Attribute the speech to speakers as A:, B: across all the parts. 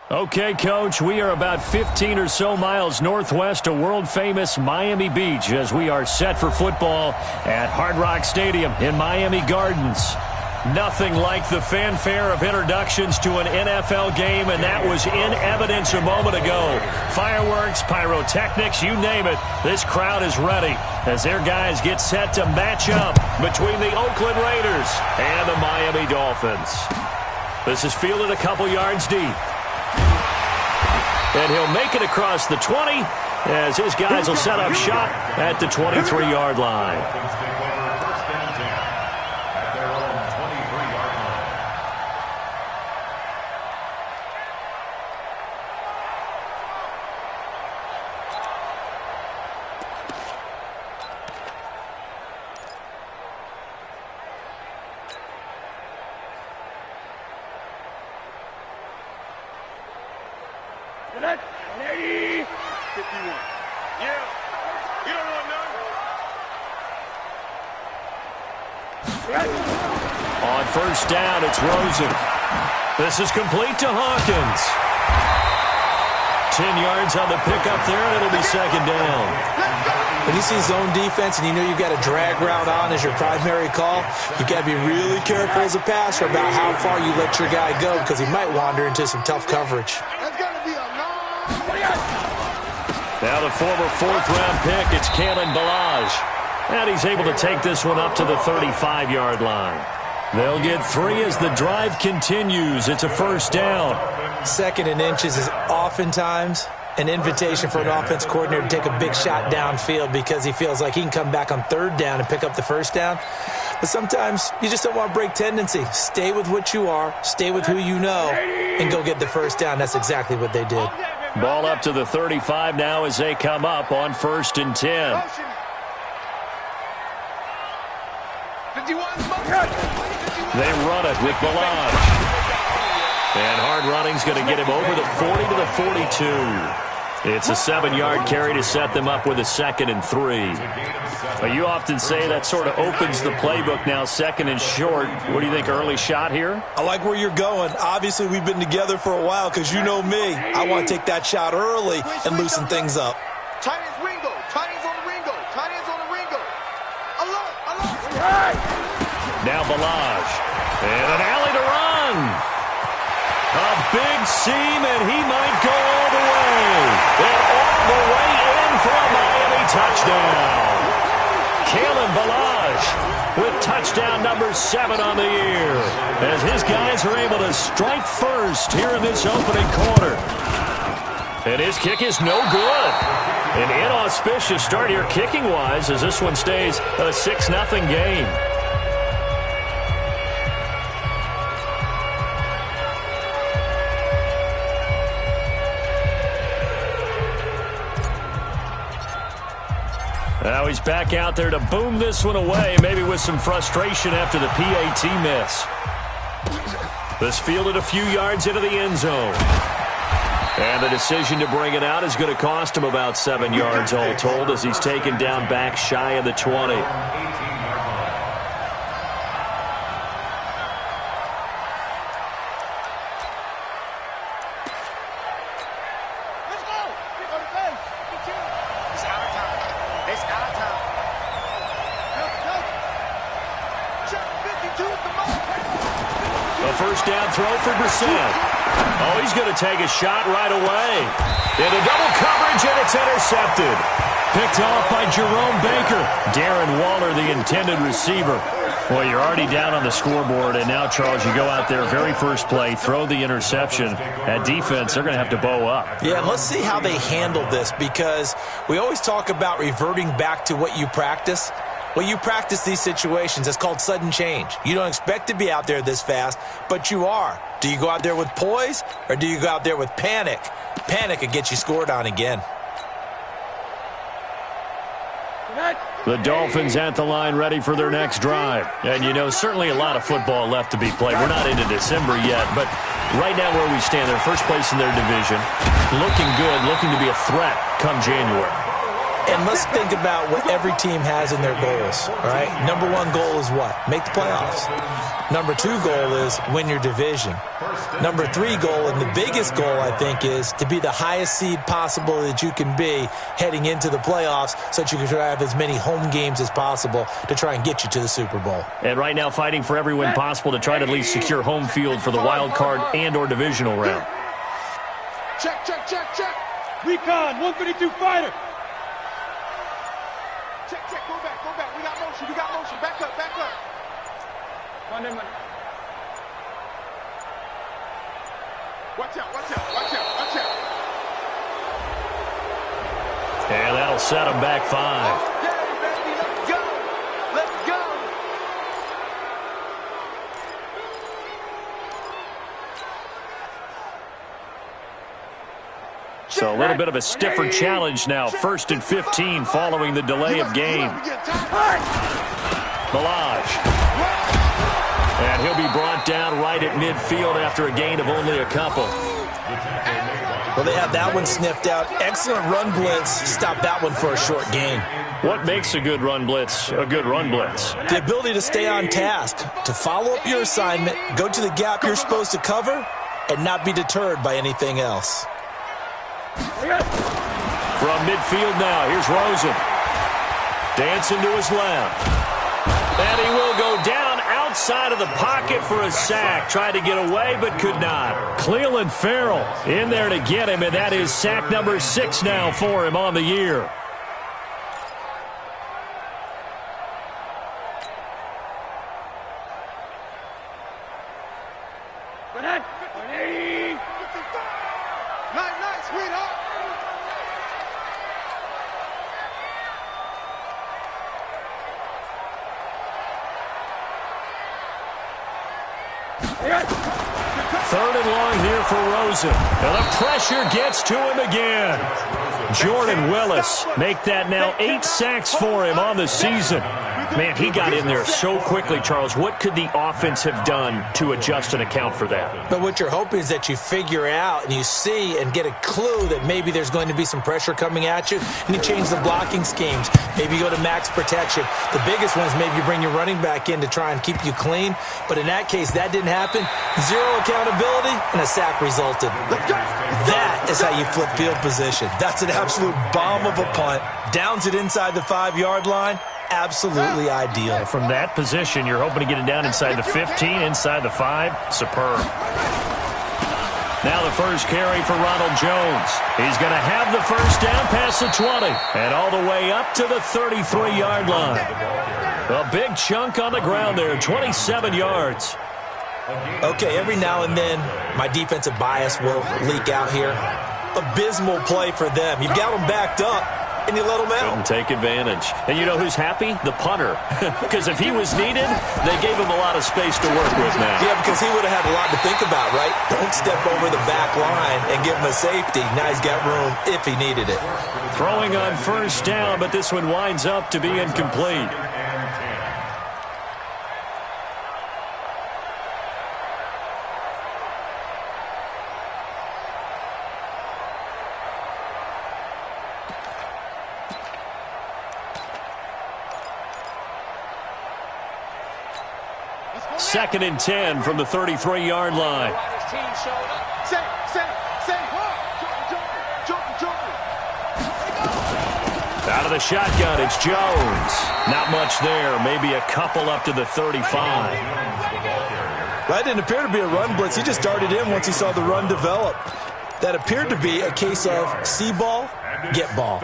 A: Okay, Coach, we are about 15 or so miles northwest of world-famous Miami Beach as we are set for football at Hard Rock Stadium in Miami Gardens. Nothing like the fanfare of introductions to an NFL game, and that was in evidence a moment ago. Fireworks, pyrotechnics, you name it, this crowd is ready as their guys get set to match up between the Oakland Raiders and the Miami Dolphins. This is fielded a couple yards deep. And he'll make it across the 20 as his guys will set up shop at the 23-yard line.
B: Ready? 51. Yeah. You don't know nothing.
A: On first down, it's Rosen. This is complete to Hawkins. 10 yards on the pickup there, and it'll be second down.
C: When you see zone defense and you know you've got a drag route on as your primary call, you've got to be really careful as a passer about how far you let your guy go because he might wander into some tough coverage.
A: Now the former fourth-round pick, it's Kalen Ballage. And he's able to take this one up to the 35-yard line. They'll get 3 as the drive continues. It's a first down.
C: Second and inches is oftentimes an invitation for an offense coordinator to take a big shot downfield because he feels like he can come back on third down and pick up the first down. But sometimes you just don't want to break tendency. Stay with what you are, stay with who you know, and go get the first down. That's exactly what they did.
A: Ball up to the 35 now as they come up on 1st and 10. They run it with Ballage. And hard running's going to get him over the 40 to the 42. It's a 7-yard carry to set them up with a 2nd and 3. But you often say that sort of opens the playbook now, 2nd and short. What do you think, early shot here?
C: I like where you're going. Obviously, we've been together for a while because you know me. I want to take that shot early and loosen things up.
B: Tight ends Ringo. Tight ends on the Ringo. Tight ends on the Ringo. Alert.
A: Now Ballage. And an alley to run. A big seam, and he might go all the way. And all the way in for a Miami touchdown. Kalen Ballage with touchdown number 7 on the year as his guys are able to strike first here in this opening quarter. And his kick is no good. An inauspicious start here kicking-wise as this one stays a 6-0 game. Now he's back out there to boom this one away, maybe with some frustration after the PAT miss. This fielded a few yards into the end zone. And the decision to bring it out is going to cost him about 7 yards all told as he's taken down back shy of the 20. Throw for Brissett. Oh, he's going to take a shot right away. Into double coverage, and it's intercepted. Picked off by Jerome Baker. Darren Waller, the intended receiver. Well, you're already down on the scoreboard, and now, Charles, you go out there, very first play, throw the interception. At defense, they're going to have to bow up.
C: Yeah, and let's see how they handle this because we always talk about reverting back to what you practice. Well, you practice these situations. It's called sudden change. You don't expect to be out there this fast, but you are. Do you go out there with poise, or do you go out there with panic? Panic could get you scored on again.
A: The Dolphins at the line ready for their next drive. And, you know, certainly a lot of football left to be played. We're not into December yet, but right now where we stand, they're first place in their division. Looking good, looking to be a threat come January.
C: And let's think about what every team has in their goals, all right? Number one goal is what? Make the playoffs. Number two goal is win your division. Number three goal, and the biggest goal, I think, is to be the highest seed possible that you can be heading into the playoffs so that you can have as many home games as possible to try and get you to the Super Bowl.
A: And right now fighting for every win possible to try to at least secure home field for the wild card and or divisional round.
B: Check, check, check, check.
D: Recon, 152 fighter.
B: Check, check, go back, go back. We got motion, we got motion. Back up, back up. Watch out, watch out, watch out, watch out.
A: And that'll set him back 5.
B: Okay, baby, let's go. Let's go.
A: So a little bit of a stiffer challenge now. 1st and 15 following the delay of game. Milage. And he'll be brought down right at midfield after a gain of only a couple.
C: Well, they have that one sniffed out. Excellent run blitz. Stop that one for a short gain.
A: What makes a good run blitz a good run blitz?
C: The ability to stay on task, to follow up your assignment, go to the gap you're supposed to cover, and not be deterred by anything else.
A: From midfield now, here's Rosen. Dancing to his left. And he will go down outside of the pocket for a sack. Tried to get away, but could not. Cleveland Farrell in there to get him, and that is sack number 6 now for him on the year.
B: Nice, sweetheart.
A: Third and long here for Rosen. And the pressure gets to him again. Jordan Willis make that now 8 sacks for him on the season. Man, he got in there so quickly, Charles. What could the offense have done to adjust and account for that?
C: But what you're hoping is that you figure out and you see and get a clue that maybe there's going to be some pressure coming at you, and you change the blocking schemes. Maybe you go to max protection. The biggest one is maybe you bring your running back in to try and keep you clean. But in that case, that didn't happen. 0 accountability, and a sack resulted. That is how you flip field position. That's an absolute bomb of a punt. Downs it inside the 5-yard line. Absolutely ideal.
A: From that position, you're hoping to get it down inside the 15, inside the 5. Superb. Now the first carry for Ronald Jones. He's going to have the first down past the 20 and all the way up to the 33-yard line. A big chunk on the ground there, 27 yards.
C: Okay, every now and then my defensive bias will leak out here. Abysmal play for them. You've got them backed up, and you let them out.
A: Couldn't take advantage. And you know who's happy? The punter. Because if he was needed, they gave him a lot of space to work with now.
C: Yeah, because he would have had a lot to think about, right? Don't step over the back line and give him a safety. Now he's got room if he needed it.
A: Throwing on first down, but this one winds up to be incomplete. Second and 10 from the 33-yard line. Out of the shotgun, it's Jones. Not much there. Maybe a couple up to the 35.
C: That didn't appear to be a run blitz. He just darted in once he saw the run develop. That appeared to be a case of see ball, get ball.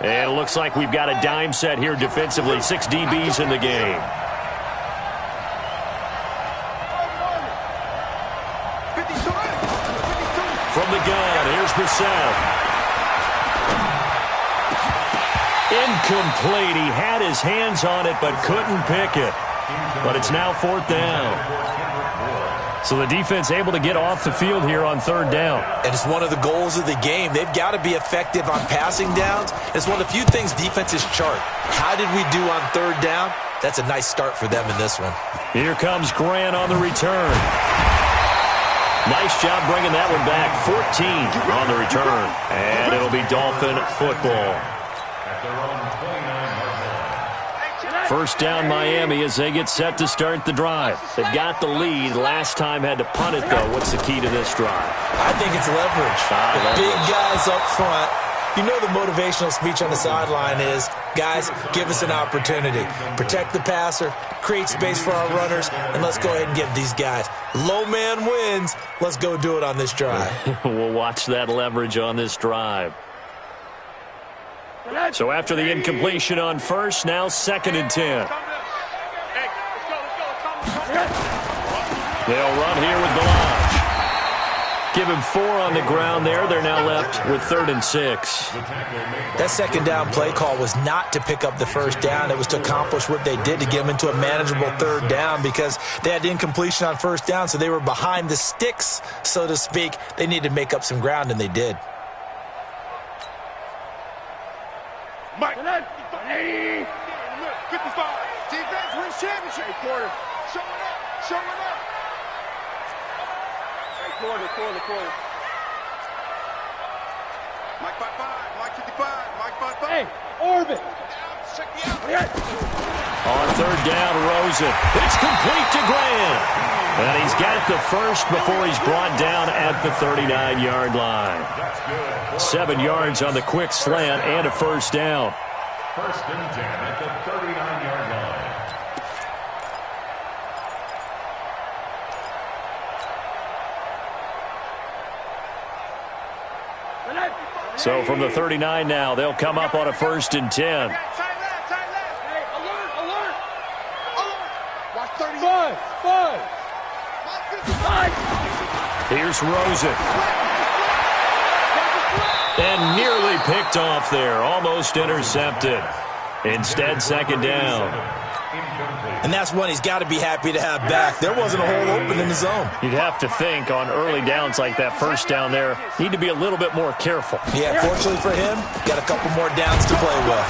A: And it looks like we've got a dime set here defensively. 6 DBs in the game. From the gun, here's Brissett. Incomplete. He had his hands on it but couldn't pick it. But it's now 4th down. So the defense able to get off the field here on 3rd down.
C: And it's one of the goals of the game. They've got to be effective on passing downs. It's one of the few things defenses chart. How did we do on 3rd down? That's a nice start for them in this one.
A: Here comes Grant on the return. Nice job bringing that one back. 14 on the return. And it'll be Dolphin football. First down Miami as they get set to start the drive. They've got the lead. Last time had to punt it, though. What's the key to this drive?
C: I think it's leverage. The big guys up front. You know the motivational speech on the sideline is, guys, give us an opportunity. Protect the passer, create space for our runners, and let's go ahead and give these guys. Low man wins. Let's go do it on this drive.
A: We'll watch that leverage on this drive. So after the incompletion on first, now 2nd and 10. They'll run here with Balaj. Give him 4 on the ground there. They're now left with 3rd and 6.
C: That second down play call was not to pick up the first down. It was to accomplish what they did, to get them into a manageable 3rd down, because they had incompletion on first down, so they were behind the sticks, so to speak. They needed to make up some ground, and they did.
B: Mike, 55. Defense wins championship. Quarter. Showing up. Showing up. Quarter. Mike 55. Mike 55. Mike 55.
D: Hey, orbit.
B: Check me out.
A: On 3rd down, Rosen. It's complete to Graham. And he's got the first before he's brought down at the 39-yard line. 7 yards on the quick slant and a first down.
E: 1st and 10 at the 39-yard line.
A: So from the 39 now, they'll come up on a 1st and 10.
B: Tight left. Hey, alert. Watch 30.
D: Five.
A: Here's Rosen. And nearly picked off there. Almost intercepted. Instead, 2nd down.
C: And that's one he's got to be happy to have back. There wasn't a hole open in the zone.
A: You'd have to think on early downs like that first down there, need to be a little bit more careful.
C: Yeah, fortunately for him, got a couple more downs to play with.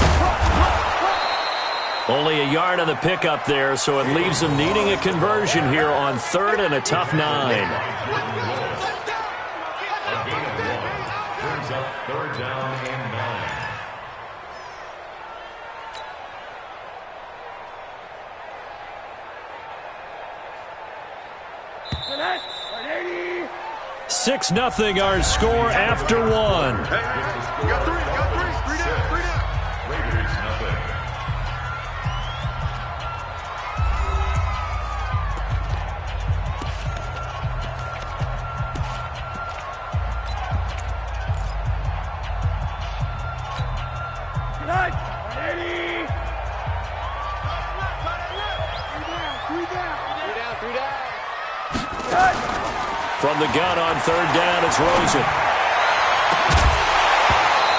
A: Only a yard on the pickup there, so it leaves them needing a conversion here on 3rd and a tough 9.
E: Brings up 3rd down and 9.
D: Ready.
A: 6-0 our score after 1.
B: You got 3. 3 down.
E: Raiders nothing.
D: Ready. 3 down.
A: From the gun on 3rd down, it's Rosen.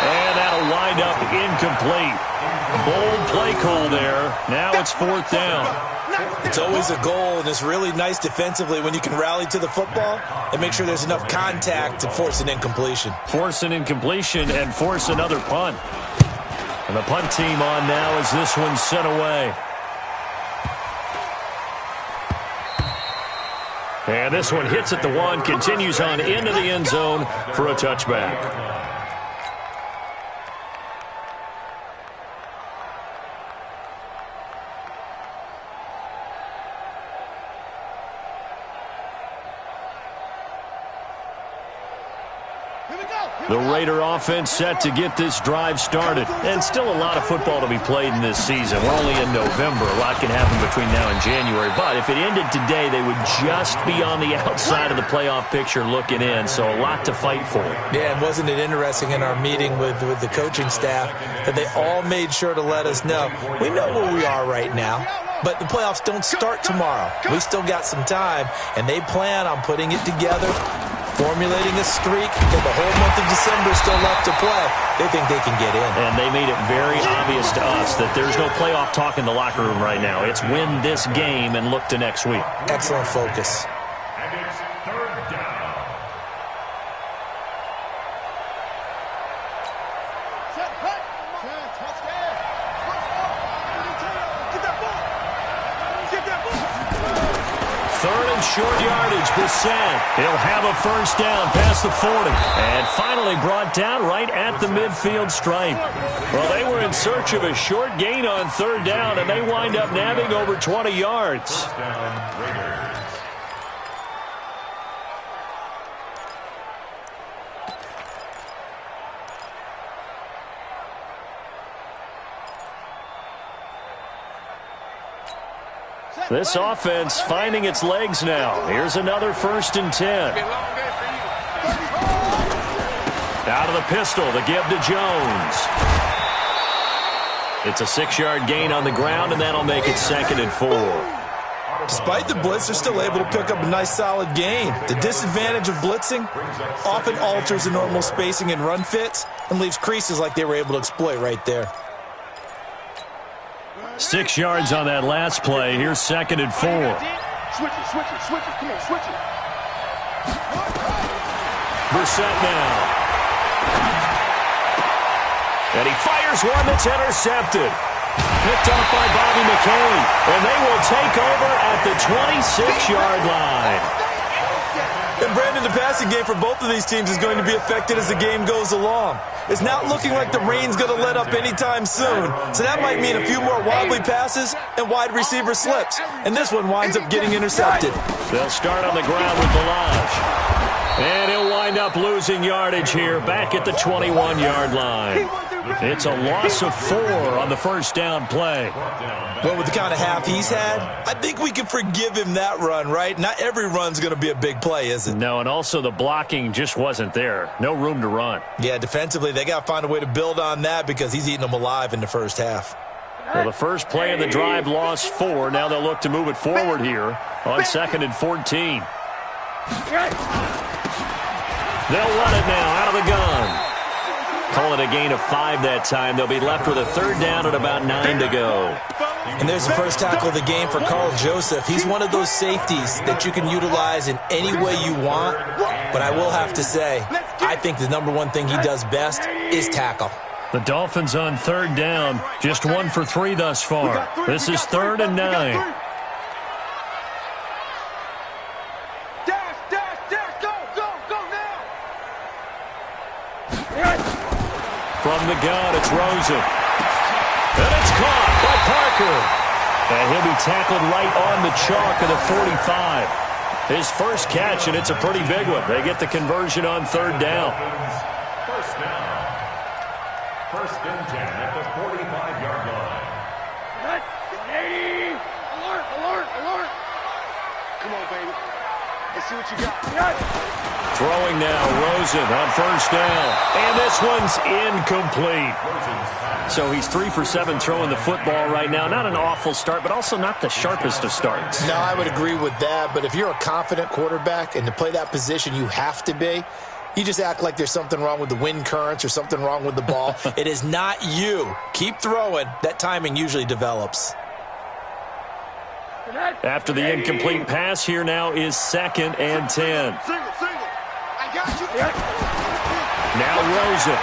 A: And that'll wind up incomplete. Bold play call there. Now it's 4th down.
C: It's always a goal, and it's really nice defensively when you can rally to the football and make sure there's enough contact to force an incompletion.
A: Force an incompletion and force another punt. And the punt team on now as this one's sent away. And this one hits at the 1, continues on into the end zone for a touchback. The Raider offense set to get this drive started. And still a lot of football to be played in this season. We're only in November. A lot can happen between now and January. But if it ended today, they would just be on the outside of the playoff picture looking in. So a lot to fight for.
C: Yeah, and wasn't it interesting in our meeting with the coaching staff that they all made sure to let us know, we know where we are right now, but the playoffs don't start tomorrow. We still got some time, and they plan on putting it together, formulating a streak, and the whole month of December is still left to play. They think they can get in.
A: And they made it very obvious to us that there's no playoff talk in the locker room right now. It's win this game and look to next week.
C: Excellent focus.
E: And it's 3rd down.
A: third and short yardage. Brissett, he'll have a first down past the 40. And finally brought down right at the midfield stripe. Well, they were in search of a short gain on third down, and they wind up nabbing over 20 yards.
E: First down, Raiders.
A: This offense finding its legs now. Here's another 1st and 10. Out of the pistol, the give to Jones. It's a 6-yard gain on the ground, and that'll make it 2nd and 4.
C: Despite the blitz, they're still able to pick up a nice solid gain. The disadvantage of blitzing often alters the normal spacing and run fits and leaves creases like they were able to exploit right there.
A: 6 yards on that last play. Here's 2nd and 4.
B: Switch it, switch it, switch it. Come on, switch it.
A: Brissett now. And he fires one that's intercepted. Picked off by Bobby McCain. And they will take over at the 26-yard line.
C: And Brandon, the passing game for both of these teams is going to be affected as the game goes along. It's not looking like the rain's going to let up anytime soon. So that might mean a few more wobbly passes and wide receiver slips. And this one winds up getting intercepted.
A: They'll start on the ground with Balaj. And he'll wind up losing yardage here back at the 21-yard line. It's a loss of 4 on the first down play.
C: Well, with the kind of half he's had, I think we can forgive him that run, right? Not every run's going to be a big play, is it?
A: No, and also the blocking just wasn't there. No room to run.
C: Yeah, defensively, they got to find a way to build on that because he's eating them alive in the first half.
A: Well, the first play of the drive lost 4. Now they'll look to move it forward here on 2nd and 14. They'll run it now out of the gun. Call it a gain of 5 that time. They'll be left with a 3rd down and about 9 to go.
C: And there's the first tackle of the game for Carl Joseph. He's one of those safeties that you can utilize in any way you want. But I will have to say, I think the number one thing he does best is tackle.
A: The Dolphins on 3rd down. Just 1 for 3 thus far. This is 3rd and 9. From the gun, it's Rosen. And it's caught by Parker. And he'll be tackled right on the chalk of the 45. His first catch, and it's a pretty big one. They get the conversion on 3rd down.
E: First down. 1st and 10 at the 45-yard line.
D: Alert, alert, alert.
B: Come on, baby. Let's see what you got.
A: Throwing now, Rosen on 1st down. And this one's incomplete. So he's 3 for 7 throwing the football right now. Not an awful start, but also not the sharpest of starts.
F: No, I would agree with that. But if you're a confident quarterback and to play that position you have to be, you just act like there's something wrong with the wind currents or something wrong with the ball.
C: It is not you. Keep throwing. That timing usually develops.
A: After the incomplete pass, here now is 2nd and 10.
B: Single. I got you.
A: Now Rosen.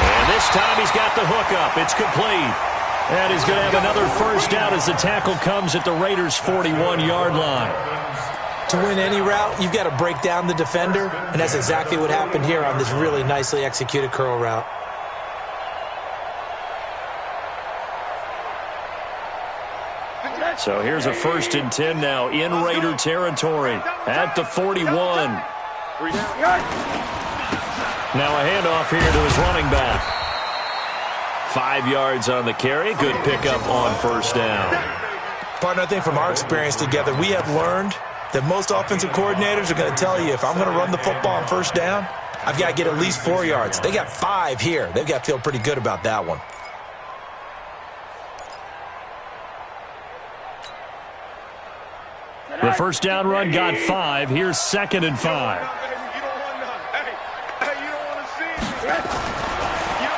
A: And this time he's got the hook up. It's complete. And he's going to have another first down as the tackle comes at the Raiders' 41-yard line.
C: To win any route, you've got to break down the defender, and that's exactly what happened here on this really nicely executed curl route.
A: So here's a 1st and 10 now in Raider territory at the 41. Now a handoff here to his running back. 5 yards on the carry. Good pickup on 1st down.
C: Partner, I think from our experience together, we have learned that most offensive coordinators are going to tell you if I'm going to run the football on 1st down, I've got to get at least 4 yards. They got 5 here. They've got to feel pretty good about that one.
A: The first down run got 5. Here's 2nd and 5.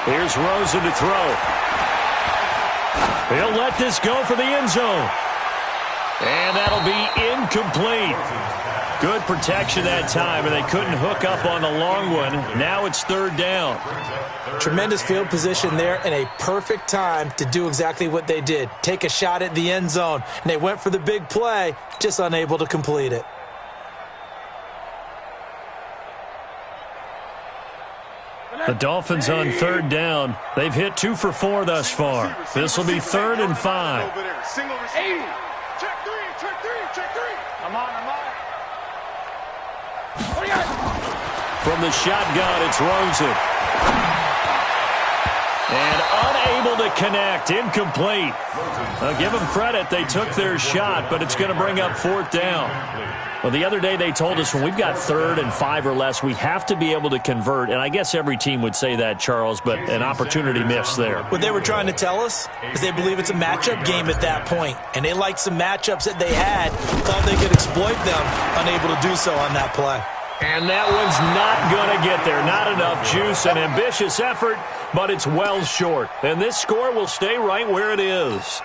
A: Here's Rosen to throw. He'll let this go for the end zone. And that'll be incomplete. Good protection that time, and they couldn't hook up on the long one. Now it's third down.
C: Tremendous field position there and a perfect time to do exactly what they did. Take a shot at the end zone, and they went for the big play, just unable to complete it.
A: The Dolphins on third down. They've hit 2 for 4 thus far. This will be 3rd and 5.
D: 80. Check three. I'm on. What do you got?
A: From the shotgun, it's Rosen. And unable to connect. Incomplete. I'll give them credit. They took their shot, but it's going to bring up 4th down. Well, the other day they told us when we've got 3rd and 5 or less, we have to be able to convert. And I guess every team would say that, Charles, but an opportunity missed there.
C: What they were trying to tell us is they believe it's a matchup game at that point. And they liked some matchups that they had, thought they could exploit them, unable to do so on that play.
A: And that one's not going to get there. Not enough juice. An ambitious effort, but it's well short. And this score will stay right where it is.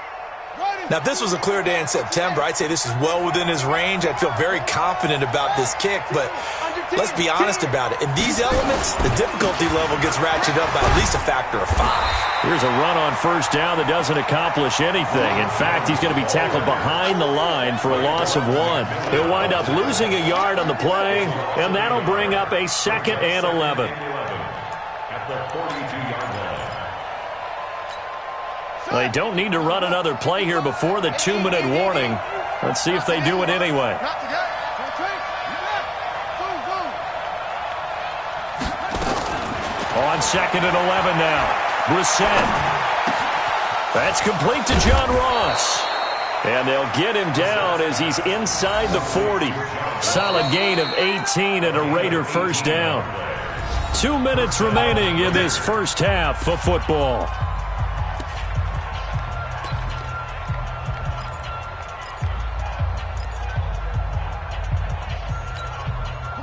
C: Now, if this was a clear day in September, I'd say this is well within his range. I'd feel very confident about this kick, but let's be honest about it. In these elements, the difficulty level gets ratcheted up by at least a factor of 5.
A: Here's a run on first down that doesn't accomplish anything. In fact, he's going to be tackled behind the line for a loss of 1. He'll wind up losing a yard on the play, and that'll bring up a 2nd and 11.
E: At the 42-yard line.
A: They don't need to run another play here before the 2-minute warning. Let's see if they do it anyway. On 2nd and 11 now. Brissett. That's complete to John Ross. And they'll get him down as he's inside the 40. Solid gain of 18 and a Raider first down. 2 minutes remaining in this first half of football.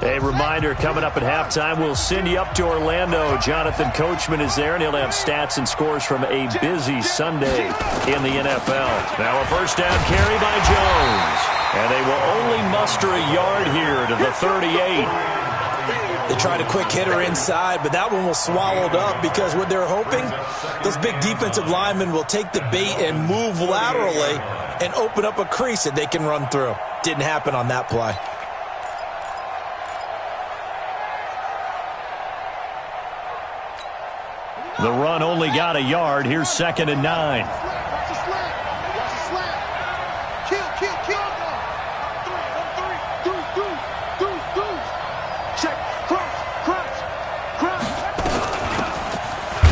A: A reminder, coming up at halftime, we'll send you up to Orlando. Jonathan Coachman is there, and he'll have stats and scores from a busy Sunday in the NFL. Now a first down carry by Jones. And they will only muster a yard here to the 38.
C: They tried a quick hitter inside, but that one was swallowed up because what they're hoping, those big defensive linemen will take the bait and move laterally and open up a crease that they can run through. Didn't happen on that play.
A: The run only got a yard. Here's 2nd and 9.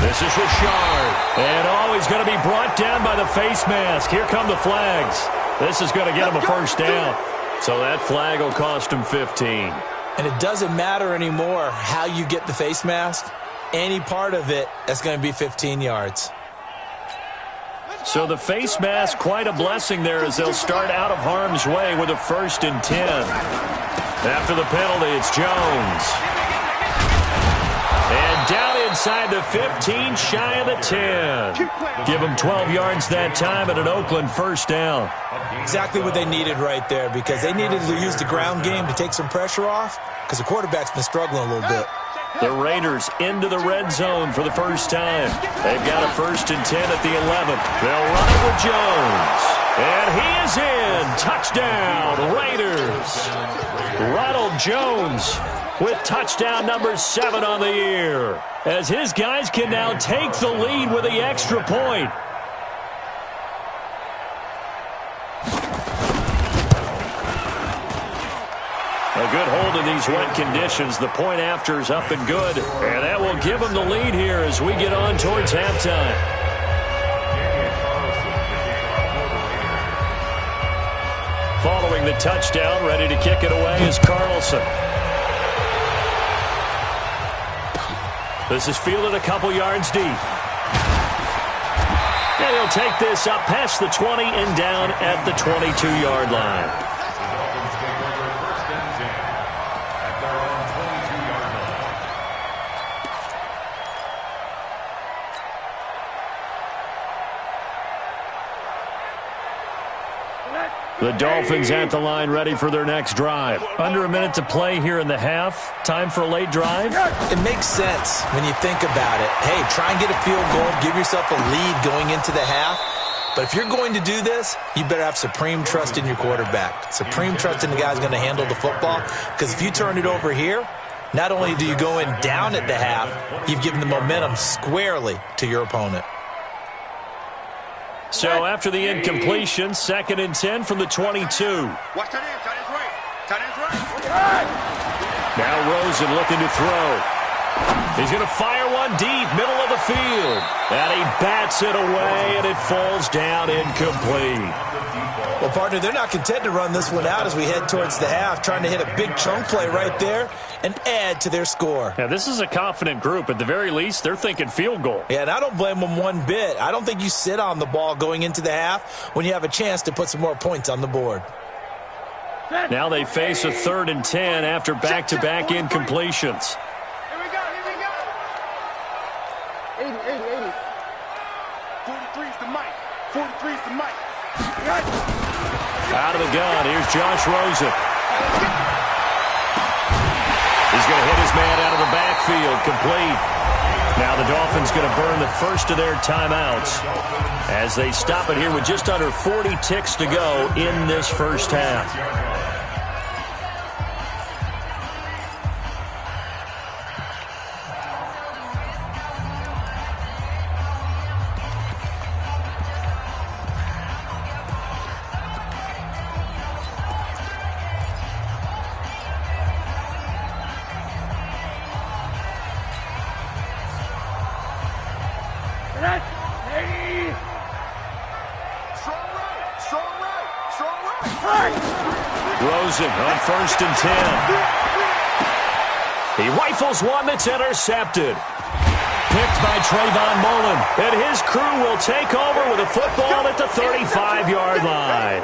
A: This is Richard. And he's going to be brought down by the face mask. Here come the flags. This is going to get him a first down. So that flag will cost him 15.
C: And it doesn't matter anymore how you get the face mask. Any part of it, that's going to be 15 yards.
A: So the face mask, quite a blessing there as they'll start out of harm's way with a 1st and 10. After the penalty, it's Jones. And down inside the 15, shy of the 10. Give them 12 yards that time and an Oakland first down.
C: Exactly what they needed right there because they needed to use the ground game to take some pressure off because the quarterback's been struggling a little bit.
A: The Raiders into the red zone for the first time. They've got a 1st and 10 at the 11. They'll run it with Jones. And he is in. Touchdown, Raiders. Ronald Jones with touchdown number 7 on the year, as his guys can now take the lead with the extra point. A good hold in these wet conditions. The point after is up and good, and that will give them the lead here as we get on towards halftime. Following the touchdown, ready to kick it away is Carlson. This is fielded a couple yards deep. And he'll take this up past the 20 and down at the 22-yard line. The Dolphins at the line ready for their next drive. Under a minute to play here in the half. Time for a late drive?
C: It makes sense when you think about it. Hey, try and get a field goal. Give yourself a lead going into the half. But if you're going to do this, you better have supreme trust in your quarterback. Supreme trust in the guy who's going to handle the football. Because if you turn it over here, not only do you go in down at the half, you've given the momentum squarely to your opponent.
A: So after the incompletion, 2nd and 10 from the 22.
B: Watch tight end. Tight end's right. Tight end's right.
A: Now Rosen looking to throw. He's going to fire one deep, middle of the field. And he bats it away, and it falls down incomplete.
C: Well, partner, they're not content to run this one out as we head towards the half, trying to hit a big chunk play right there and add to their score.
A: Yeah, this is a confident group. At the very least, they're thinking field goal.
C: Yeah, and I don't blame them one bit. I don't think you sit on the ball going into the half when you have a chance to put some more points on the board.
A: Now they face a 3rd and 10 after back-to-back incompletions.
D: Here we go. 80. 43's the mic. 43's the mic.
A: Out of the gun, here's Josh Rosen. He's going to hit his man out of the backfield, complete. Now the Dolphins going to burn the first of their timeouts as they stop it here with just under 40 ticks to go in this first half. Rosen on 1st and 10. He rifles one that's intercepted. Picked by Trayvon Mullen. And his crew will take over with a football at the 35-yard line.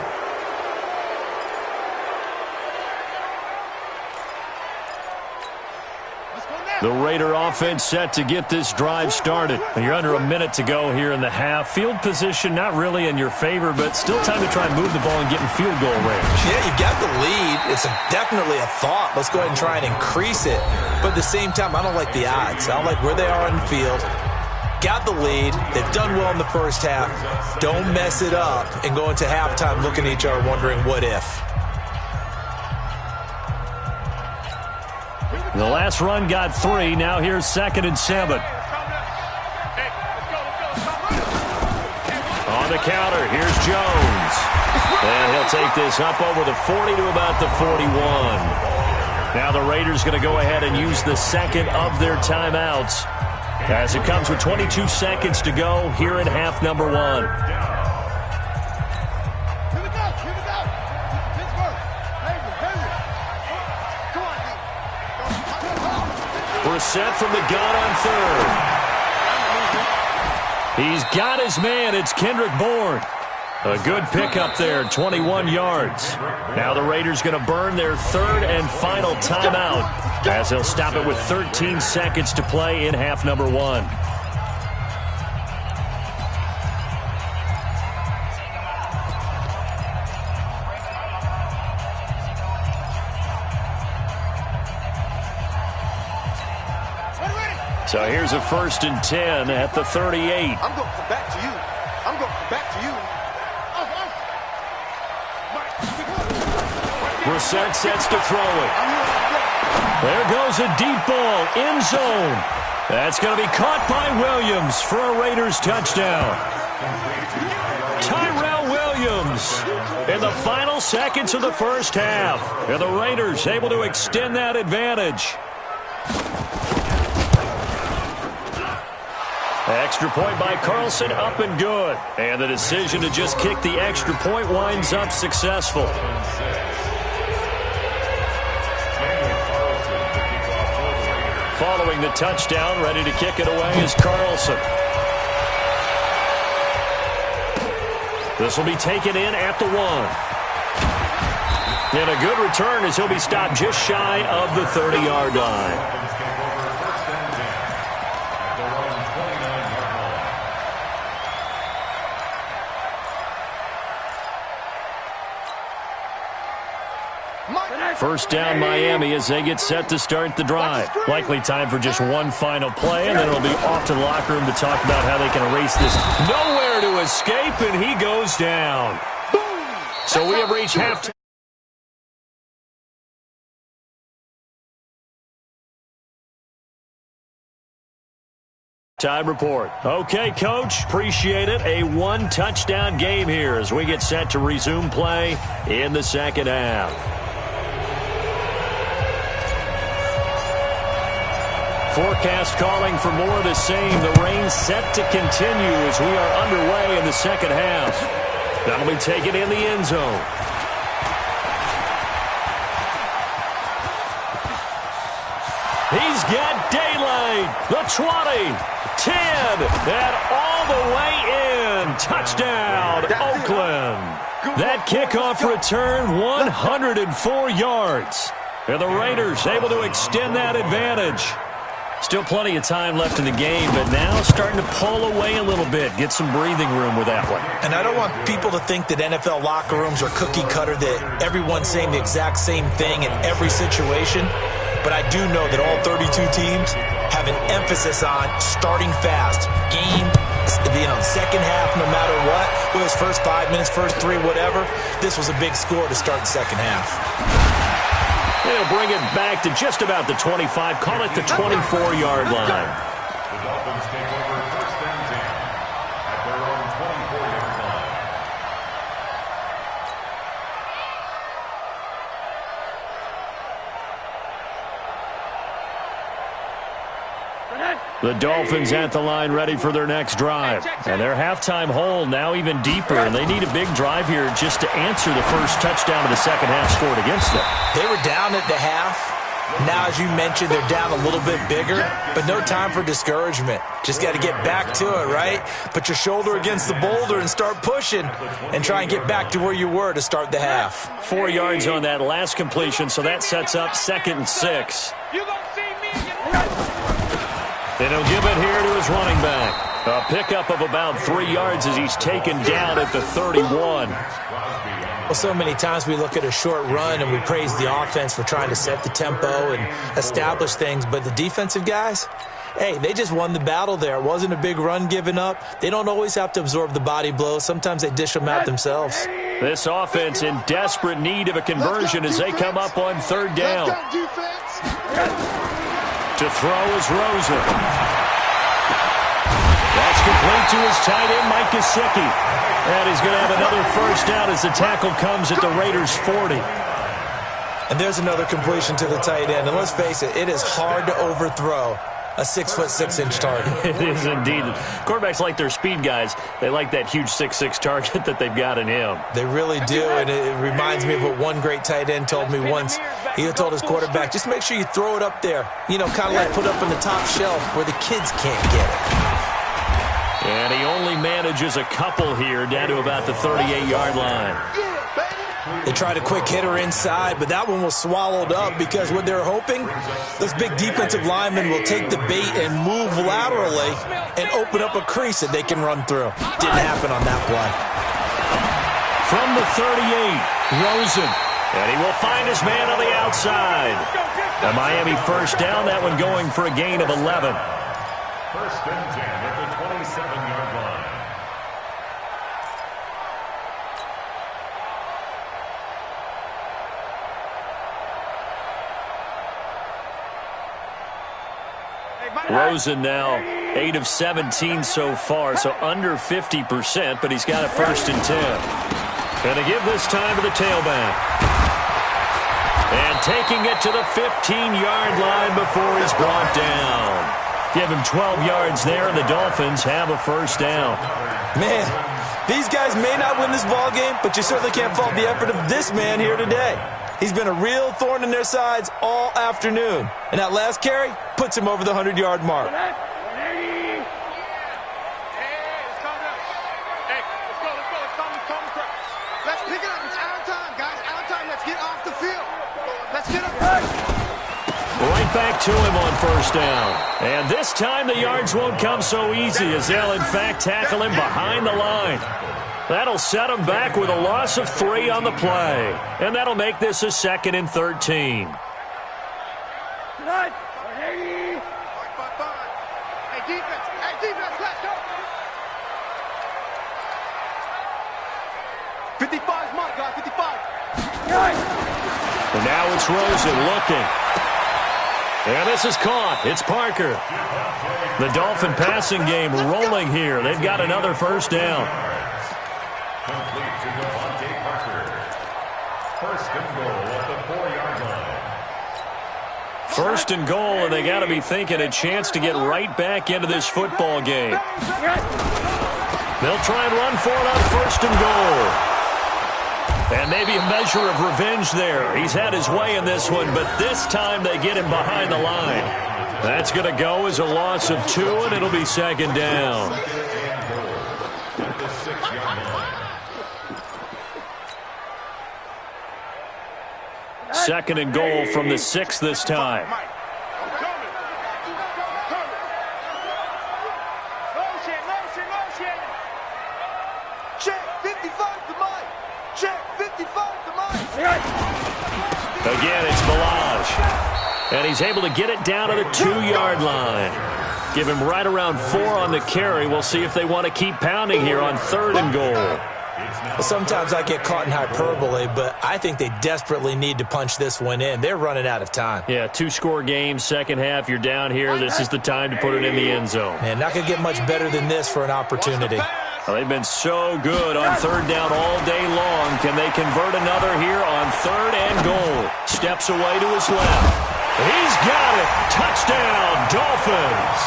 A: The Raider offense set to get this drive started. You're under a minute to go here in the half. Field position not really in your favor, but still time to try and move the ball and get in field goal range.
C: Yeah, you got the lead. It's definitely a thought. Let's go ahead and try and increase it. But at the same time, I don't like the odds. I don't like where they are on the field. Got the lead. They've done well in the first half. Don't mess it up and go into halftime looking at each other wondering what if.
A: The last run got 3. Now here's 2nd and 7. On the counter, here's Jones. And he'll take this up over the 40 to about the 41. Now the Raiders going to go ahead and use the second of their timeouts as it comes with 22 seconds to go here in half number 1. Set from the gun on 3rd. He's got his man. It's Kendrick Bourne. A good pickup there, 21 yards. Now the Raiders going to burn their 3rd and final timeout as they'll stop it with 13 seconds to play in half number 1. So here's a 1st and 10 at the 38.
B: I'm going to come back to you. I'm going to come back to you.
A: Brissett sets to throw it. There goes a deep ball, end zone. That's going to be caught by Williams for a Raiders touchdown. Tyrell Williams in the final seconds of the first half. And the Raiders able to extend that advantage. Extra point by Carlson, up and good. And the decision to just kick the extra point winds up successful. Following the touchdown, ready to kick it away is Carlson. This will be taken in at the 1. And a good return as he'll be stopped just shy of the 30-yard line. First down Miami as they get set to start the drive. Likely time for just one final play, and then it'll be off to the locker room to talk about how they can erase this. Nowhere to escape, and he goes down. So we have reached halftime. Time report. Okay, Coach, appreciate it. A one-touchdown game here as we get set to resume play in the second half. Forecast calling for more of the same. The rain set to continue as we are underway in the second half. That'll be taken in the end zone. He's got daylight. The 20. 10, and all the way in. Touchdown, Oakland. That kickoff return, 104 yards. And the Raiders able to extend that advantage. Still plenty of time left in the game, but now starting to pull away a little bit. Get some breathing room with that one. And I don't want people to think that NFL locker rooms are cookie cutter, that everyone's saying the exact same thing in every situation. But I do know that all 32 teams have an emphasis on starting fast. Game, second half, no matter what. Whether it's first 5 minutes, first 3, whatever. This was a big score to start the second half. They'll bring it back to just about the 25. Call it the 24-yard line.
E: The Dolphins take over first and 10 at their own 24-yard line.
A: The Dolphins at the line ready for their next drive. And their halftime hole now even deeper, and they need a big drive here just to answer the first touchdown of the second half scored against them. They were down at the half. Now, as you mentioned, they're down a little bit bigger, but no time for discouragement. Just got to get back to it, right? Put your shoulder against the boulder and start pushing and try and get back to where you were to start the half. 4 yards on that last completion, so that sets up 2nd and 6. And he'll give it here to his running back. A pickup of about 3 yards as he's taken down at the 31. Well, so many times we look at a short run and we praise the offense for trying to set the tempo and establish things, but the defensive guys, hey, they just won the battle there. It wasn't a big run given up. They don't always have to absorb the body blows. Sometimes they dish them out themselves. This offense in desperate need of a conversion as they come up on 3rd down. To throw is Rosen. That's complete to his tight end, Mike Gesicki. And he's going to have another first down as the tackle comes at the Raiders' 40. And there's another completion to the tight end. And let's face it, it is hard to overthrow a 6'6" target. It is indeed. Quarterbacks like their speed guys. They like that huge 6'6" target that they've got in him. They really do, and it reminds me of what one great tight end told me once. He told his quarterback, just make sure you throw it up there. You know, kind of like put it up on the top shelf where the kids can't get it. And he only manages a couple here down to about the 38-yard line. They tried a quick hitter inside, but that one was swallowed up because what they're hoping, those big defensive linemen will take the bait and move laterally and open up a crease that they can run through. Didn't happen on that play. From the 38, Rosen. And he will find his man on the outside. The Miami first down, that one going for a gain of 11.
E: First and 10 at the 27-yard line.
A: Rosen now 8 of 17 so far, so under 50%, but he's got a 1st and 10. And to give this time to the tailback. And taking it to the 15-yard line before he's brought down. Give him 12 yards there, and the Dolphins have a first down. Man, these guys may not win this ball game, but you certainly can't fault the effort of this man here today. He's been a real thorn in their sides all afternoon. And that last carry puts him over the 100-yard mark.
B: Let's pick it up. It's out of time, guys. Out of time. Let's get off the field. Let's get up.
A: Right back to him on first down. And this time the yards won't come so easy as they'll, in fact, tackle him behind the line. That'll set them back with a loss of 3 on the play. And that'll make this a 2nd and 13.
B: Hey, defense, let's go. 55 is mine, guys, 55.
A: And now it's Rosen looking. And this is caught. It's Parker. The Dolphin passing game rolling here. They've got another first down.
E: Complete to Devontae Parker. First and goal at the 4-yard line.
A: First and goal, and they got to be thinking a chance to get right back into this football game. They'll try and run for it on first and goal. And maybe a measure of revenge there. He's had his way in this one, but this time they get him behind the line. That's going to go as a loss of 2, and it'll be 2nd down. Second and goal from the 6 this time.
B: Check 55 to mine. Check 55 to mine.
A: Again, it's Balaj. And he's able to get it down to the 2-yard line. Give him right around 4 on the carry. We'll see if they want to keep pounding here on 3rd and goal.
C: Well, sometimes I get caught in hyperbole, but I think they desperately need to punch this one in. They're running out of time.
A: Yeah, 2-score game, second half. You're down here. This is the time to put it in the end zone.
C: Man, not going to get much better than this for an opportunity.
A: Well, they've been so good on 3rd down all day long. Can they convert another here on 3rd and goal? Steps away to his left. He's got it. Touchdown, Dolphins.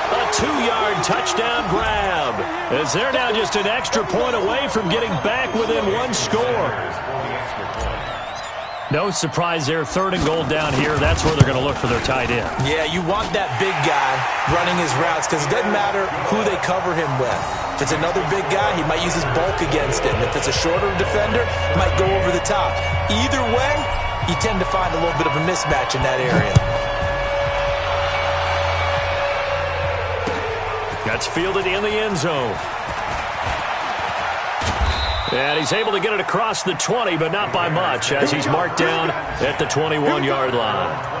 A: A 2-yard touchdown grab, as they're now just an extra point away from getting back within 1 score. No surprise there, 3rd and goal down here. That's where they're going to look for their tight end.
C: Yeah, you want that big guy running his routes because it doesn't matter who they cover him with. If it's another big guy, he might use his bulk against him. If it's a shorter defender, he might go over the top. Either way, you tend to find a little bit of a mismatch in that area.
A: That's fielded in the end zone. And he's able to get it across the 20, but not by much, as he's marked down at the 21-yard line.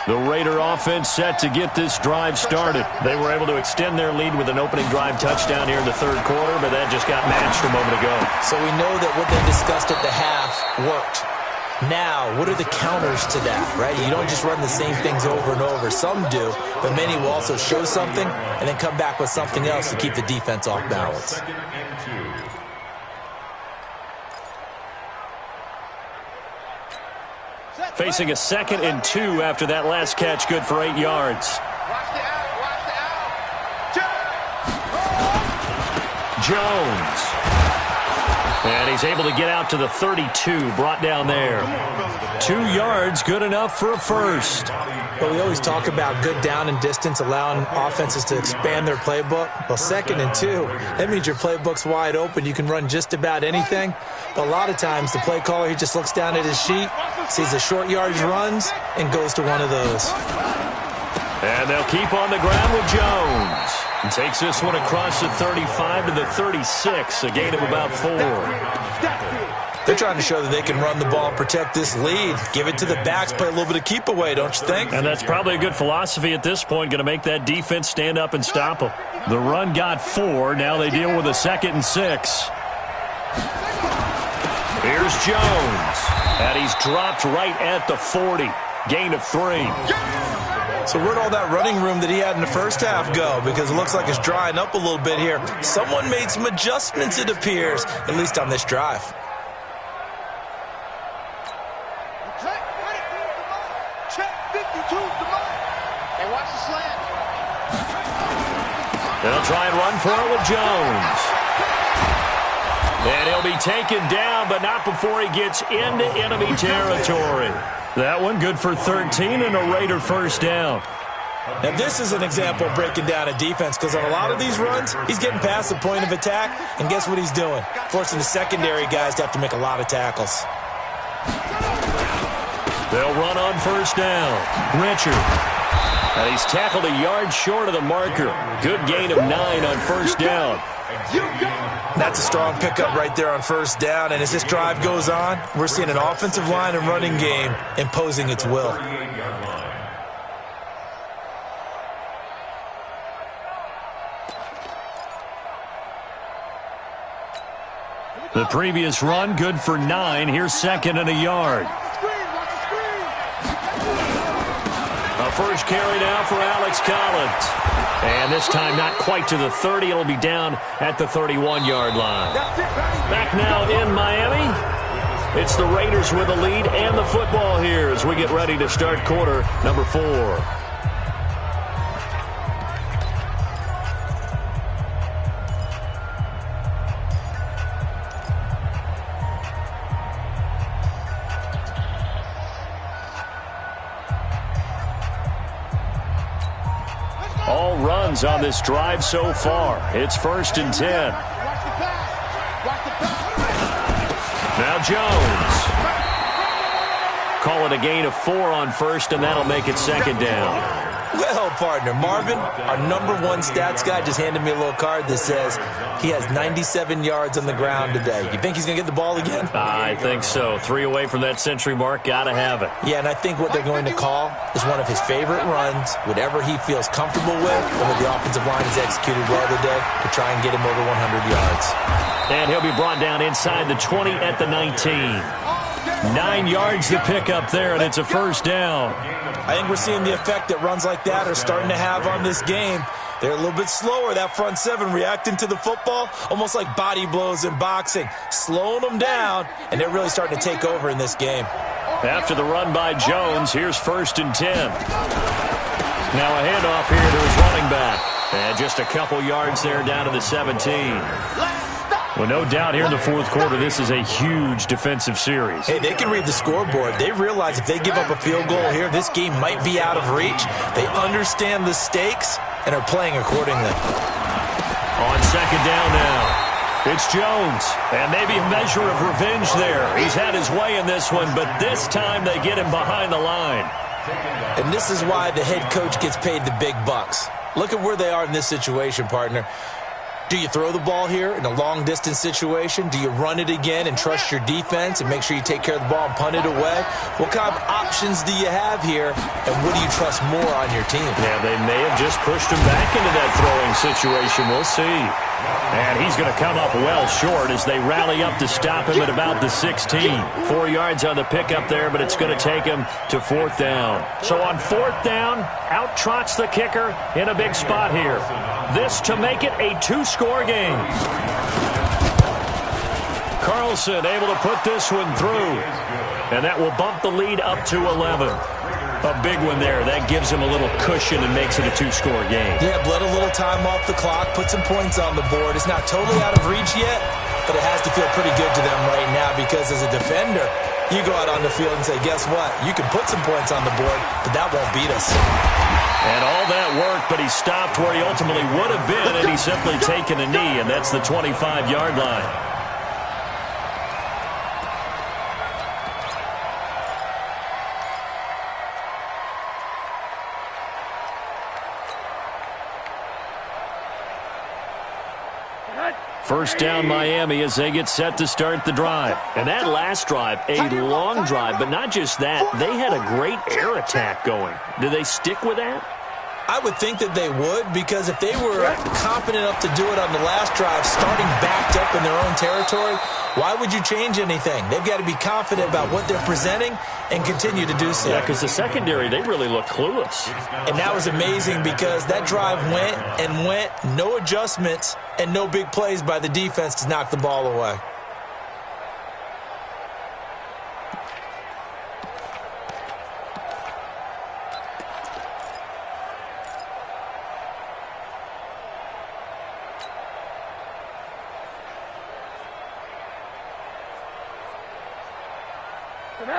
A: The Raider offense set to get this drive started. They were able to extend their lead with an opening drive touchdown here in the 3rd quarter, but that just got matched a moment ago.
C: So we know that what they discussed at the half worked. Now, what are the counters to that, right? You don't just run the same things over and over. Some do, but many will also show something and then come back with something else to keep the defense off balance.
A: Facing a 2nd and 2 after that last catch, good for 8 yards.
B: Watch the out.
A: Jones. And he's able to get out to the 32, brought down there. 2 yards, good enough for a first.
C: But we always talk about good down and distance, allowing offenses to expand their playbook. Well, 2nd and 2, that means your playbook's wide open. You can run just about anything. But a lot of times, the play caller, he just looks down at his sheet, sees the short yardage runs, and goes to one of those.
A: And they'll keep on the ground with Jones. And takes this one across the 35 to the 36, a gain of about 4.
C: They're trying to show that they can run the ball and protect this lead. Give it to the backs, play a little bit of keep away, don't you think?
A: And that's probably a good philosophy at this point, going to make that defense stand up and stop them. The run got 4. Now they deal with a 2nd and 6. Here's Jones. And he's dropped right at the 40. Gain of 3.
C: So where'd all that running room that he had in the first half go? Because it looks like it's drying up a little bit here. Someone made some adjustments, it appears, at least on this drive.
B: Check 52 to mine. Hey, watch the slant.
A: They'll try and run for it with Jones. And he'll be taken down, but not before he gets into enemy territory. That one good for 13 and a Raider first down.
C: Now, this is an example of breaking down a defense because on a lot of these runs, he's getting past the point of attack, and guess what he's doing? Forcing the secondary guys to have to make a lot of tackles.
A: They'll run on first down. Richard. And he's tackled a yard short of the marker. Good gain of 9 on first down.
C: That's a strong pickup right there on first down. And as this drive goes on, we're seeing an offensive line and running game imposing its will.
A: The previous run, good for 9. Here's second and a yard. A first carry now for Alex Collins. And this time not quite to the 30. It'll be down at the 31-yard line. Back now in Miami. It's the Raiders with the lead and the football here as we get ready to start quarter number 4. All runs on this drive so far. It's 1st and 10. Now Jones. Call it a gain of 4 on first, and that'll make it second down.
C: Well, partner, Marvin, our number 1 stats guy just handed me a little card that says he has 97 yards on the ground today. You think he's going to get the ball again?
A: I think so. 3 away from that century mark. Got to have it.
C: Yeah, and I think what they're going to call is one of his favorite runs, whatever he feels comfortable with, and what the offensive line has executed well today to try and get him over 100 yards.
A: And he'll be brought down inside the 20 at the 19. 9 yards to pick up there, and it's a first down.
C: I think we're seeing the effect that runs like that are starting to have on this game. They're a little bit slower, that front 7, reacting to the football, almost like body blows in boxing, slowing them down, and they're really starting to take over in this game.
A: After the run by Jones, here's 1st and 10. Now a handoff here to his running back. And just a couple yards there down to the 17. Well, no doubt here in the 4th quarter, this is a huge defensive series.
C: Hey, they can read the scoreboard. They realize if they give up a field goal here, this game might be out of reach. They understand the stakes and are playing accordingly.
A: On second down now, it's Jones. And maybe a measure of revenge there. He's had his way in this one, but this time they get him behind the line.
C: And this is why the head coach gets paid the big bucks. Look at where they are in this situation, partner. Do you throw the ball here in a long-distance situation? Do you run it again and trust your defense and make sure you take care of the ball and punt it away? What kind of options do you have here, and what do you trust more on your team?
A: Yeah, they may have just pushed him back into that throwing situation. We'll see. And he's going to come up well short as they rally up to stop him at about the 16. 4 yards on the pickup there, but it's going to take him to 4th down. So on 4th down, out trots the kicker in a big spot here. This to make it a 2-score game. Carlson able to put this one through. And that will bump the lead up to 11. A big one there. That gives him a little cushion and makes it a 2-score game.
C: Yeah, let a little time off the clock, put some points on the board. It's not totally out of reach yet, but it has to feel pretty good to them right now because as a defender, you go out on the field and say, guess what? You can put some points on the board, but that won't beat us.
A: And all that worked, but he stopped where he ultimately would have been, and he's simply taken a knee, and that's the 25-yard line. First down Miami as they get set to start the drive. And that last drive, a long drive, but not just that. They had a great air attack going. Do they stick with that?
C: I would think that they would, because if they were confident enough to do it on the last drive, starting backed up in their own territory, why would you change anything? They've got to be confident about what they're presenting and continue to do so.
A: Yeah, because the secondary, they really look clueless.
C: And that was amazing because that drive went and went, no adjustments and no big plays by the defense to knock the ball away.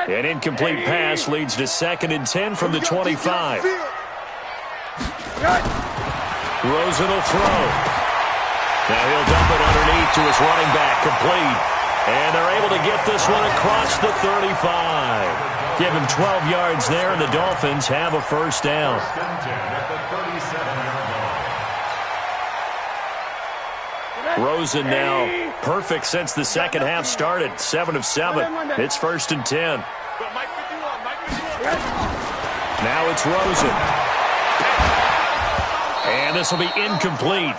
A: An incomplete pass leads to 2nd and 10 from the 25. Rosen will throw. Now he'll dump it underneath to his running back, complete. And they're able to get this one across the 35. Give him 12 yards there, and the Dolphins have a first down.
E: First and 10 at the 37-yard line.
A: Rosen now perfect since the second half started. 7 of 7. It's first and 10. Now it's Rosen. And this will be incomplete.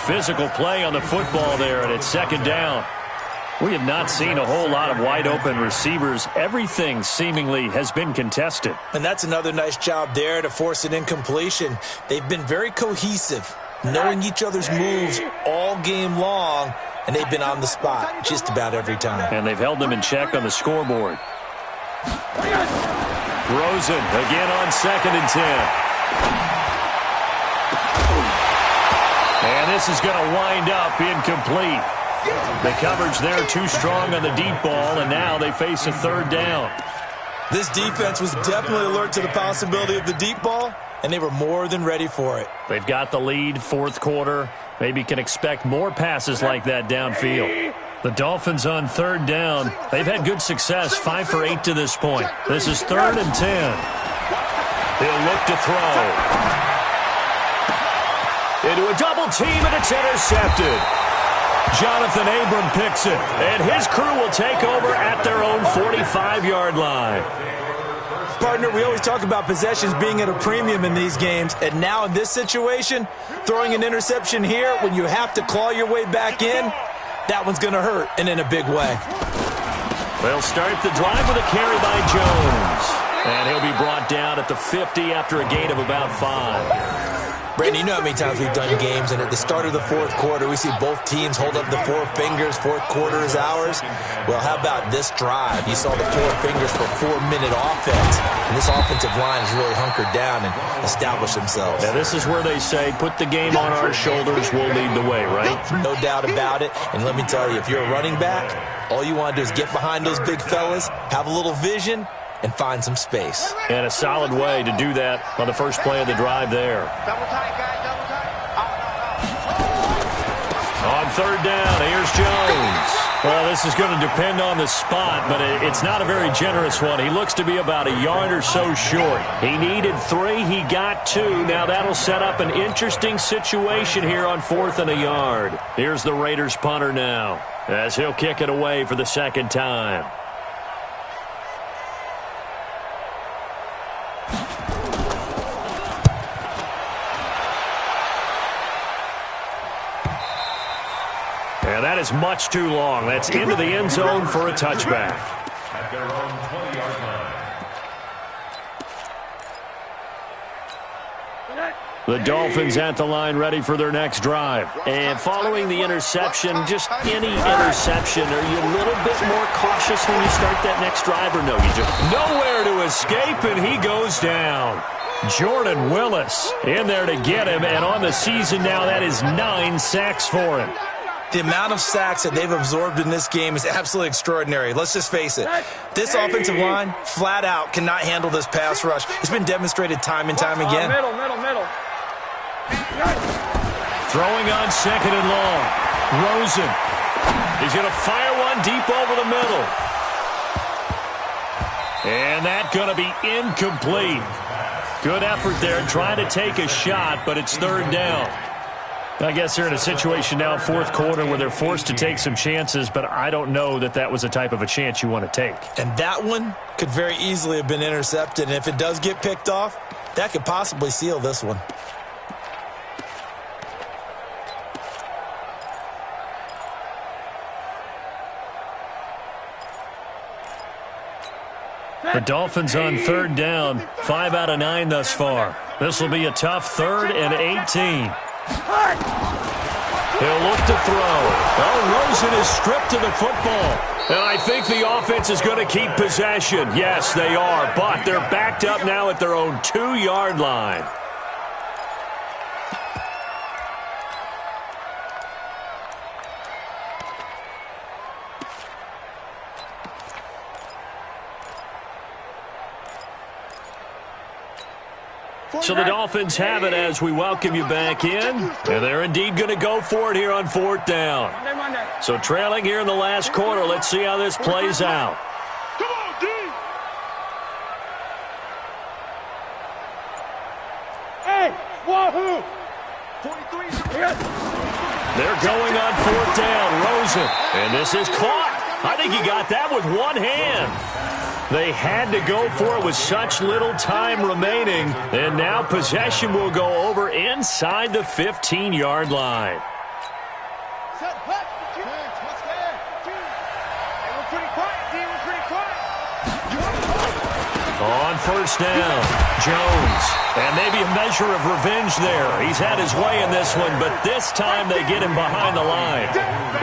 A: Physical play on the football there, and it's second down. We have not seen a whole lot of wide-open receivers. Everything seemingly has been contested.
C: And that's another nice job there to force an incompletion. They've been very cohesive, knowing each other's moves all game long, and they've been on the spot just about every time.
A: And they've held them in check on the scoreboard. Rosen again on second and 10. And this is going to wind up incomplete. The coverage there too strong on the deep ball, and now they face a third down.
C: This defense was definitely alert to the possibility of the deep ball, and they were more than ready for it.
A: They've got the lead, fourth quarter. Maybe can expect more passes like that downfield. The Dolphins on third down. They've had good success, 5 for 8 to this point. This is third and 10. He'll look to throw. Into a double team, and it's intercepted. Jonathan Abram picks it, and his crew will take over at their own 45-yard line.
C: Partner, we always talk about possessions being at a premium in these games, and now in this situation, throwing an interception here when you have to claw your way back in, that one's going to hurt, and in a big way.
A: They'll start the drive with a carry by Jones, and he'll be brought down at the 50 after a gain of about 5.
C: Brandon, you know how many times we've done games, and at the start of the fourth quarter, we see both teams hold up the four fingers, fourth quarter is ours. Well, how about this drive? You saw the four fingers for 4-minute offense, and this offensive line has really hunkered down and established themselves.
A: Now, this is where they say, put the game on our shoulders, we'll lead the way, right?
C: No doubt about it, and let me tell you, if you're a running back, all you want to do is get behind those big fellas, have a little vision, and find some space.
A: And a solid way to do that on the first play of the drive there.
B: Double tight, guys, double tight.
A: On third down, here's Jones. Well, this is going to depend on the spot, but it's not a very generous one. He looks to be about a yard or so short. He needed 3, he got 2. Now that'll set up an interesting situation here on 4th and a yard. Here's the Raiders punter now, as he'll kick it away for the second time. And that is much too long. That's into the end zone for a touchback.
E: At their own 20-yard line.
A: The Dolphins at the line ready for their next drive. And following the interception, just any interception, are you a little bit more cautious when you start that next drive, or no? You just nowhere to escape, and he goes down. Jordan Willis in there to get him, and on the season now, that is 9 sacks for him.
C: The amount of sacks that they've absorbed in this game is absolutely extraordinary. Let's just face it. This offensive line, flat out, cannot handle this pass rush. It's been demonstrated time and time again.
D: Middle.
A: Throwing on second and long. Rosen. He's going to fire one deep over the middle. And that's going to be incomplete. Good effort there trying to take a shot, but it's third down. I guess they're in a situation now, fourth quarter, where they're forced to take some chances, but I don't know that that was the type of a chance you want to take.
C: And that one could very easily have been intercepted, and if it does get picked off, that could possibly seal this one.
A: The Dolphins on third down, 5 out of 9 thus far. This will be a tough 3rd and 18. He'll look to throw. Well, Rosen is stripped to the football. And I think the offense is going to keep possession. Yes, they are, but they're backed up now at their own 2-yard line. So the Dolphins have it as we welcome you back in. And they're indeed going to go for it here on 4th down. So trailing here in the last quarter, let's see how this plays out. They're going on 4th down. Rosen. And this is caught. I think he got that with one hand. They had to go for it with such little time remaining. And now possession will go over inside the 15-yard line. On 1st down, Jones. And maybe a measure of revenge there. He's had his way in this one, but this time they get him behind the line.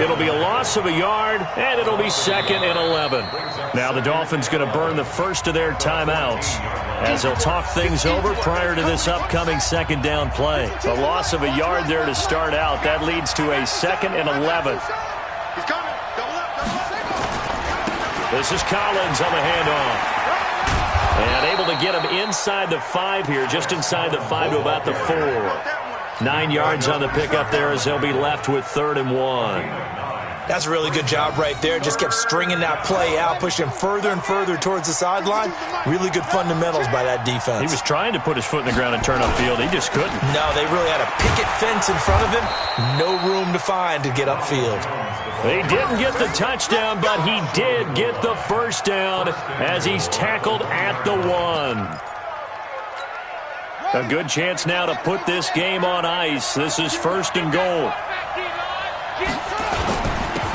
A: It'll be a loss of a yard, and it'll be 2nd and 11. Now the Dolphins going to burn the first of their timeouts as they'll talk things over prior to this upcoming 2nd down play. A loss of a yard there to start out. That leads to a 2nd and 11. This is Collins on the handoff. And able to get him inside the 5 here, just inside the 5 to about the 4. 9 yards on the pickup there as they'll be left with 3rd and 1.
C: That's a really good job right there. Just kept stringing that play out, pushing him further and further towards the sideline. Really good fundamentals by that defense.
A: He was trying to put his foot in the ground and turn upfield. He just couldn't.
C: No, they really had a picket fence in front of him. No room to find to get upfield.
A: They didn't get the touchdown, but he did get the 1st down as he's tackled at the 1. A good chance now to put this game on ice. This is 1st and goal.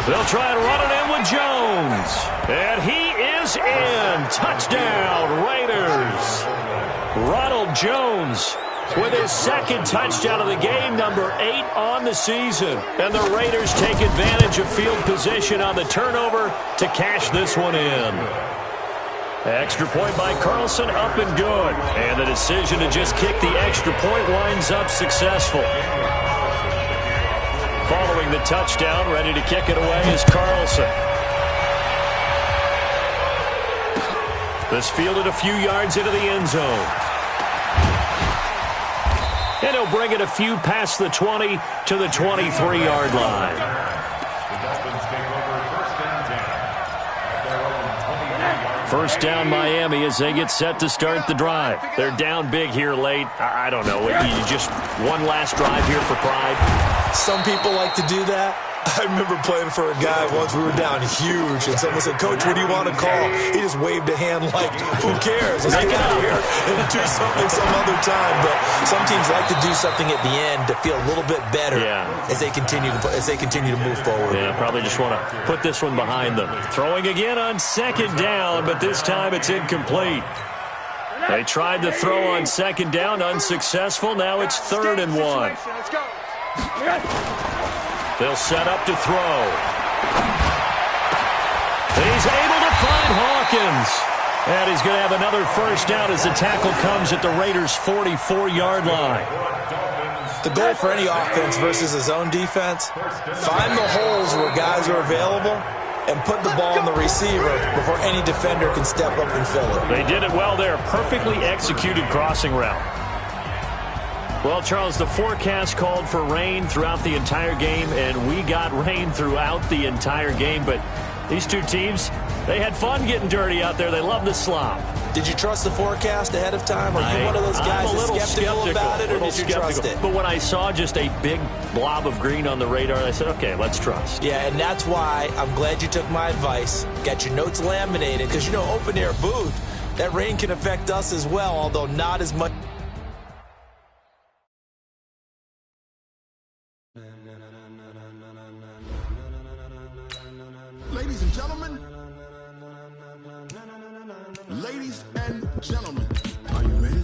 A: They'll try to run it in with Jones. And he is in. Touchdown, Raiders. Ronald Jones with his 2nd touchdown of the game, number 8 on the season. And the Raiders take advantage of field position on the turnover to cash this one in. Extra point by Carlson, up and good. And the decision to just kick the extra point winds up successful. Following the touchdown, ready to kick it away is Carlson. This fielded a few yards into the end zone. And he'll bring it a few past the 20 to the 23-yard line. First down Miami as they get set to start the drive. They're down big here late. I don't know. You just one last drive here for pride.
C: Some people like to do that. I remember playing for a guy once. We were down huge, and someone said, "Coach, what do you want to call?" He just waved a hand like, "Who cares? Let's get out of here and do something some other time." But some teams like to do something at the end to feel a little bit better as they continue to move forward.
A: Yeah, probably just want to put this one behind them. Throwing again on 2nd down, but this time it's incomplete. They tried to throw on 2nd down, unsuccessful. Now it's 3rd and 1. They'll set up to throw. He's able to find Hawkins. And he's going to have another 1st down as the tackle comes at the Raiders' 44-yard line.
C: The goal for any offense versus his own defense, find the holes where guys are available and put the ball on the receiver before any defender can step up and fill it.
A: They did it well there. Perfectly executed crossing route. Well, Charles, the forecast called for rain throughout the entire game, and we got rain throughout the entire game. But these two teams, they had fun getting dirty out there. They love the slop.
C: Did you trust the forecast ahead of time? Are you one of those guys that's skeptical about it, or did you trust it?
A: But when I saw just a big blob of green on the radar, I said, okay, let's trust.
C: Yeah, and that's why I'm glad you took my advice. Got your notes laminated, because, open-air booth, that rain can affect us as well, although not as much.
G: Ladies and gentlemen, are you ready?